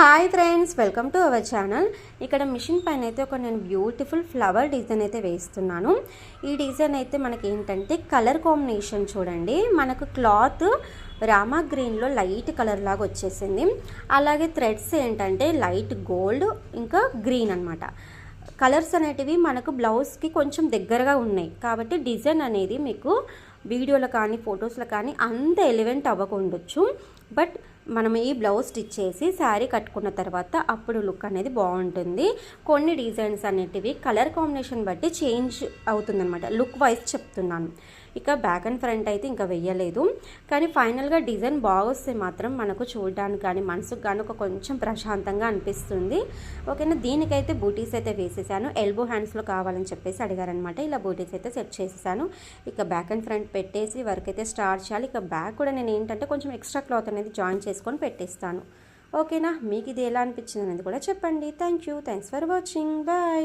Hi friends, welcome to our channel. ఇక్కడ machine పైన అయితే ఒక నేను బ్యూటిఫుల్ ఫ్లవర్ డిజైన్ అయితే వేస్తున్నాను. ఈ డిజైన్ అయితే మనకి ఏంటంటే కలర్ కాంబినేషన్ చూడండి, మనకు క్లాత్ రామా గ్రీన్లో లైట్ కలర్ లాగా వచ్చేసింది. అలాగే థ్రెడ్స్ ఏంటంటే లైట్ గోల్డ్ ఇంకా గ్రీన్ అనమాట. కలర్స్ అనేటివి మనకు బ్లౌజ్కి కొంచెం దగ్గరగా ఉన్నాయి కాబట్టి డిజైన్ అనేది మీకు వీడియోలో కానీ ఫొటోస్లో కానీ అంత ఎలివెంట్ అవ్వకుండొచ్చు. బట్ మనం ఈ బ్లౌజ్ స్టిచ్ చేసి శారీ కట్టుకున్న తర్వాత అప్పుడు లుక్ అనేది బాగుంటుంది. కొన్ని డిజైన్స్ అనేటివి కలర్ కాంబినేషన్ బట్టి చేంజ్ అవుతుందన్నమాట. లుక్ వైజ్ చెప్తున్నాను. ఇక బ్యాక్ అండ్ ఫ్రంట్ అయితే ఇంకా వెయ్యలేదు, కానీ ఫైనల్గా డిజైన్ బాగొస్తే మాత్రం మనకు చూడడానికి కానీ మనసుకు కానీ ఒక కొంచెం ప్రశాంతంగా అనిపిస్తుంది. ఓకేనా. దీనికైతే బూటీస్ అయితే వేసేసాను. ఎల్బో హ్యాండ్స్లో కావాలని చెప్పేసి అడిగారనమాట. ఇలా బూటీస్ అయితే సెట్ చేసేసాను. ఇక బ్యాక్ అండ్ ఫ్రంట్ పెట్టేసి వర్క్ అయితే స్టార్ట్ చేయాలి. ఇక బ్యాక్ కూడా నేను ఏంటంటే కొంచెం ఎక్స్ట్రా క్లాత్ అనేది జాయిన్ చేసుకొని పెట్టేస్తాను. ఓకేనా. మీకు ఇది ఎలా అనిపించింది అనేది కూడా చెప్పండి. Thanks for watching. బాయ్.